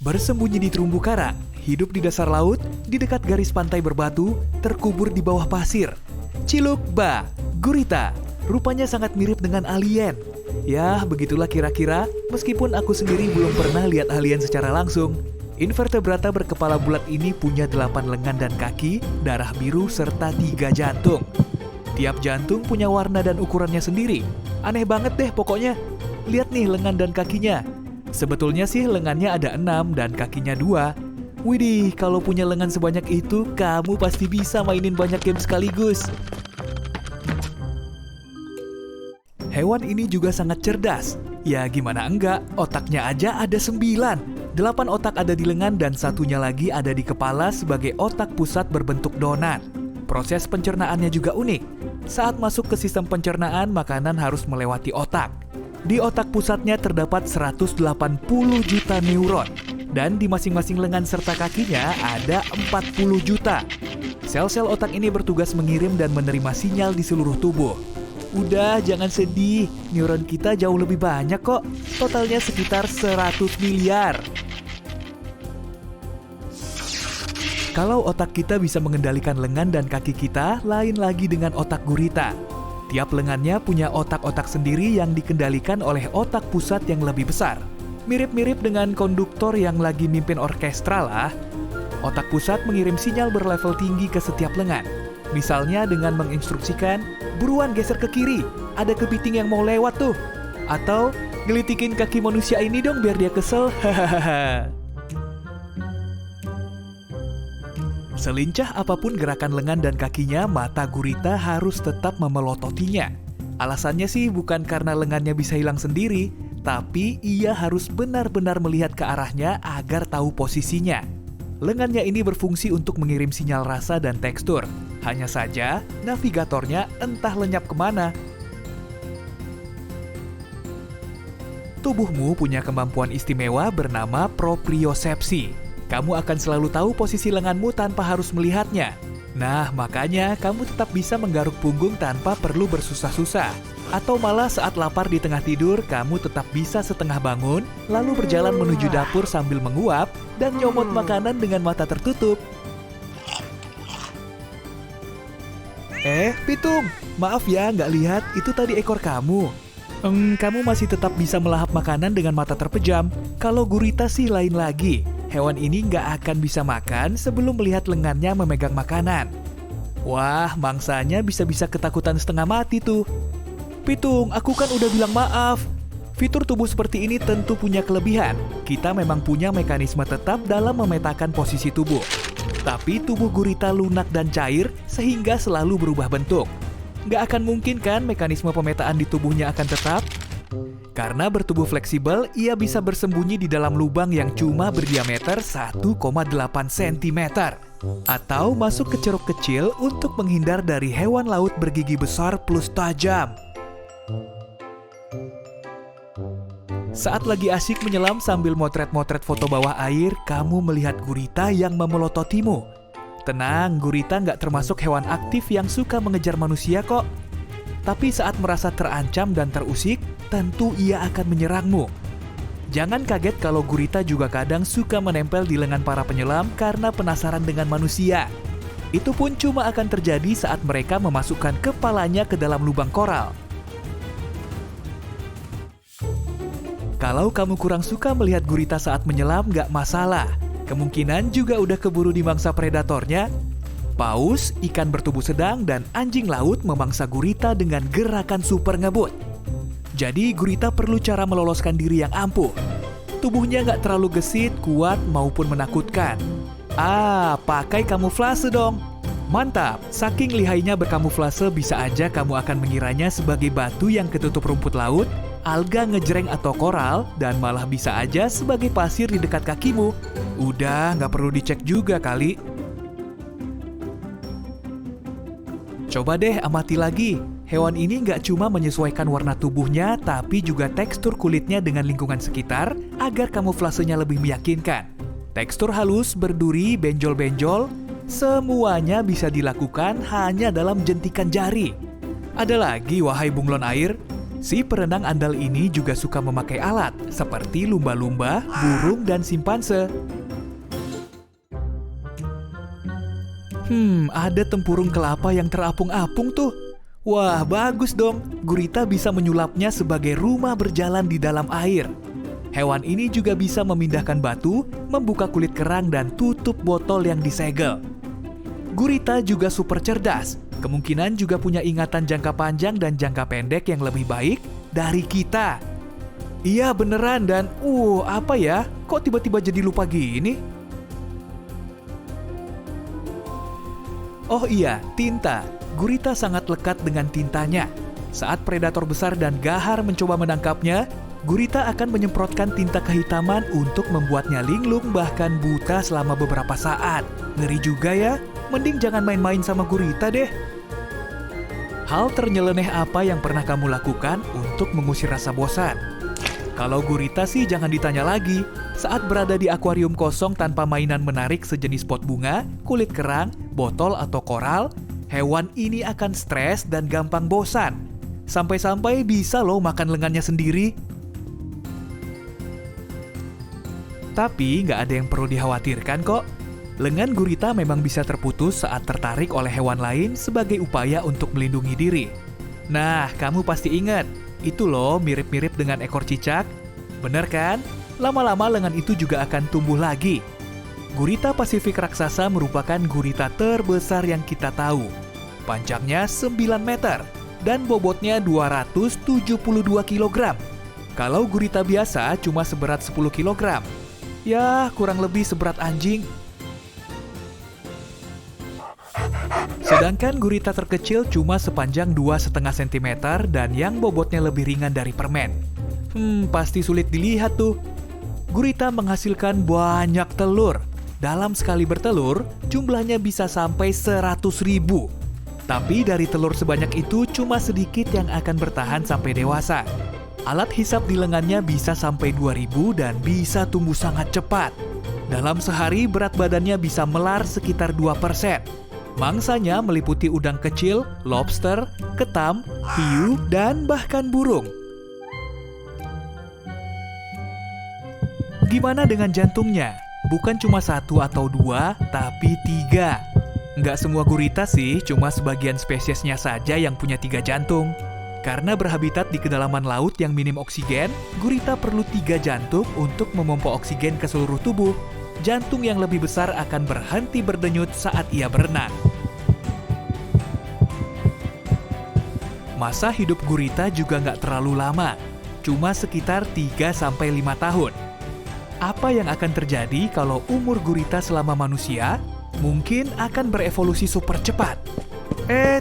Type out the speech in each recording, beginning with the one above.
Bersembunyi di terumbu karang, hidup di dasar laut, di dekat garis pantai berbatu, terkubur di bawah pasir. Cilukba, gurita, rupanya sangat mirip dengan alien. Ya, begitulah kira-kira, meskipun aku sendiri belum pernah lihat alien secara langsung. Invertebrata berkepala bulat ini punya 8 lengan dan kaki, darah biru, serta 3 jantung. Tiap jantung punya warna dan ukurannya sendiri. Aneh banget deh pokoknya. Lihat nih lengan dan kakinya. Sebetulnya sih lengannya ada 6 dan kakinya 2. Widih, kalau punya lengan sebanyak itu, kamu pasti bisa mainin banyak game sekaligus. Hewan ini juga sangat cerdas. Ya gimana enggak, otaknya aja ada 9. 8 otak ada di lengan dan satunya lagi ada di kepala sebagai otak pusat berbentuk donat. Proses pencernaannya juga unik. Saat masuk ke sistem pencernaan, makanan harus melewati otak. Di otak pusatnya terdapat 180 juta neuron. Dan di masing-masing lengan serta kakinya ada 40 juta. Sel-sel otak ini bertugas mengirim dan menerima sinyal di seluruh tubuh. Udah, jangan sedih. Neuron kita jauh lebih banyak kok. Totalnya sekitar 100 miliar. Kalau otak kita bisa mengendalikan lengan dan kaki kita, lain lagi dengan otak gurita. Tiap lengannya punya otak-otak sendiri yang dikendalikan oleh otak pusat yang lebih besar. Mirip-mirip dengan konduktor yang lagi mimpin orkestra lah. Otak pusat mengirim sinyal berlevel tinggi ke setiap lengan. Misalnya dengan menginstruksikan, buruan geser ke kiri, ada kepiting yang mau lewat tuh. Atau, gelitikin kaki manusia ini dong biar dia kesel, hahaha. Selincah apapun gerakan lengan dan kakinya, mata gurita harus tetap memelototinya. Alasannya sih bukan karena lengannya bisa hilang sendiri, tapi ia harus benar-benar melihat ke arahnya agar tahu posisinya. Lengannya ini berfungsi untuk mengirim sinyal rasa dan tekstur. Hanya saja, navigatornya entah lenyap kemana. Tubuhmu punya kemampuan istimewa bernama propriosepsi. Kamu akan selalu tahu posisi lenganmu tanpa harus melihatnya. Nah, makanya kamu tetap bisa menggaruk punggung tanpa perlu bersusah-susah. Atau malah saat lapar di tengah tidur, kamu tetap bisa setengah bangun, lalu berjalan menuju dapur sambil menguap, dan nyomot makanan dengan mata tertutup. Pitung, maaf ya nggak lihat, itu tadi ekor kamu. Kamu masih tetap bisa melahap makanan dengan mata terpejam. Kalau gurita sih lain lagi. Hewan ini nggak akan bisa makan sebelum melihat lengannya memegang makanan. Wah, mangsanya bisa-bisa ketakutan setengah mati tuh. Pitung, aku kan udah bilang maaf. Fitur tubuh seperti ini tentu punya kelebihan. Kita memang punya mekanisme tetap dalam memetakan posisi tubuh. Tapi tubuh gurita lunak dan cair sehingga selalu berubah bentuk. Nggak akan mungkin kan mekanisme pemetaan di tubuhnya akan tetap? Karena bertubuh fleksibel, ia bisa bersembunyi di dalam lubang yang cuma berdiameter 1,8 cm. Atau masuk ke ceruk kecil untuk menghindar dari hewan laut bergigi besar plus tajam. Saat lagi asyik menyelam sambil motret-motret foto bawah air, kamu melihat gurita yang memelototimu. Tenang, gurita nggak termasuk hewan aktif yang suka mengejar manusia kok. Tapi saat merasa terancam dan terusik, tentu ia akan menyerangmu. Jangan kaget kalau gurita juga kadang suka menempel di lengan para penyelam karena penasaran dengan manusia. Itu pun cuma akan terjadi saat mereka memasukkan kepalanya ke dalam lubang koral. Kalau kamu kurang suka melihat gurita saat menyelam, nggak masalah. Kemungkinan juga udah keburu dimangsa predatornya. Paus, ikan bertubuh sedang, dan anjing laut memangsa gurita dengan gerakan super ngebut. Jadi gurita perlu cara meloloskan diri yang ampuh. Tubuhnya nggak terlalu gesit, kuat, maupun menakutkan. Pakai kamuflase dong. Mantap, saking lihainya berkamuflase bisa aja kamu akan mengiranya sebagai batu yang ketutup rumput laut, alga ngejreng atau koral, dan malah bisa aja sebagai pasir di dekat kakimu. Udah, nggak perlu dicek juga kali. Coba deh amati lagi. Hewan ini nggak cuma menyesuaikan warna tubuhnya, tapi juga tekstur kulitnya dengan lingkungan sekitar agar kamuflasenya lebih meyakinkan. Tekstur halus, berduri, benjol-benjol, semuanya bisa dilakukan hanya dalam jentikan jari. Ada lagi, wahai bunglon air. Si perenang andal ini juga suka memakai alat, seperti lumba-lumba, burung, dan simpanse. Ada tempurung kelapa yang terapung-apung tuh. Wah, bagus dong. Gurita bisa menyulapnya sebagai rumah berjalan di dalam air. Hewan ini juga bisa memindahkan batu, membuka kulit kerang, dan tutup botol yang disegel. Gurita juga super cerdas. Kemungkinan juga punya ingatan jangka panjang dan jangka pendek yang lebih baik dari kita. Iya beneran dan apa ya? Kok tiba-tiba jadi lupa gini? Oh iya, tinta. Gurita sangat lekat dengan tintanya. Saat predator besar dan gahar mencoba menangkapnya, gurita akan menyemprotkan tinta kehitaman untuk membuatnya linglung bahkan buta selama beberapa saat. Ngeri juga ya, mending jangan main-main sama gurita deh. Hal ternyeleneh apa yang pernah kamu lakukan untuk mengusir rasa bosan? Kalau gurita sih jangan ditanya lagi. Saat berada di akuarium kosong tanpa mainan menarik sejenis pot bunga, kulit kerang, botol atau koral, hewan ini akan stres dan gampang bosan. Sampai-sampai bisa loh makan lengannya sendiri. Tapi nggak ada yang perlu dikhawatirkan kok. Lengan gurita memang bisa terputus saat tertarik oleh hewan lain sebagai upaya untuk melindungi diri. Nah, kamu pasti ingat, itu loh mirip-mirip dengan ekor cicak. Bener kan? Lama-lama lengan itu juga akan tumbuh lagi. Gurita Pasifik raksasa merupakan gurita terbesar yang kita tahu. Panjangnya 9 meter dan bobotnya 272 kg. Kalau gurita biasa cuma seberat 10 kg. Ya, kurang lebih seberat anjing. Sedangkan gurita terkecil cuma sepanjang 2,5 cm dan yang bobotnya lebih ringan dari permen. Pasti sulit dilihat tuh. Gurita menghasilkan banyak telur. Dalam sekali bertelur, jumlahnya bisa sampai 100.000. Tapi dari telur sebanyak itu cuma sedikit yang akan bertahan sampai dewasa. Alat hisap di lengannya bisa sampai 2.000 dan bisa tumbuh sangat cepat. Dalam sehari berat badannya bisa melar sekitar 2%. Mangsanya meliputi udang kecil, lobster, ketam, hiu, dan bahkan burung. Gimana dengan jantungnya? Bukan cuma 1 atau 2, tapi 3. Nggak semua gurita sih, cuma sebagian spesiesnya saja yang punya 3 jantung. Karena berhabitat di kedalaman laut yang minim oksigen, gurita perlu 3 jantung untuk memompa oksigen ke seluruh tubuh. Jantung yang lebih besar akan berhenti berdenyut saat ia berenang. Masa hidup gurita juga nggak terlalu lama, cuma sekitar 3-5 tahun. Apa yang akan terjadi kalau umur gurita selama manusia? Mungkin akan berevolusi super cepat.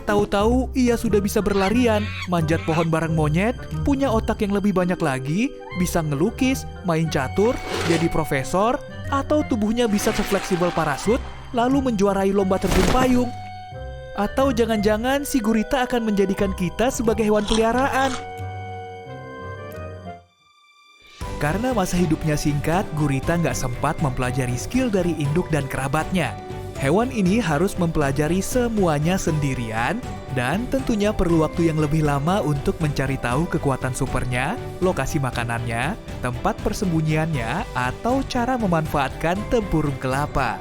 Tahu-tahu ia sudah bisa berlarian, manjat pohon bareng monyet, punya otak yang lebih banyak lagi, bisa ngelukis, main catur, jadi profesor, atau tubuhnya bisa sefleksibel parasut, lalu menjuarai lomba terjun payung. Atau jangan-jangan si gurita akan menjadikan kita sebagai hewan peliharaan. Karena masa hidupnya singkat, gurita nggak sempat mempelajari skill dari induk dan kerabatnya. Hewan ini harus mempelajari semuanya sendirian dan tentunya perlu waktu yang lebih lama untuk mencari tahu kekuatan supernya, lokasi makanannya, tempat persembunyiannya, atau cara memanfaatkan tempurung kelapa.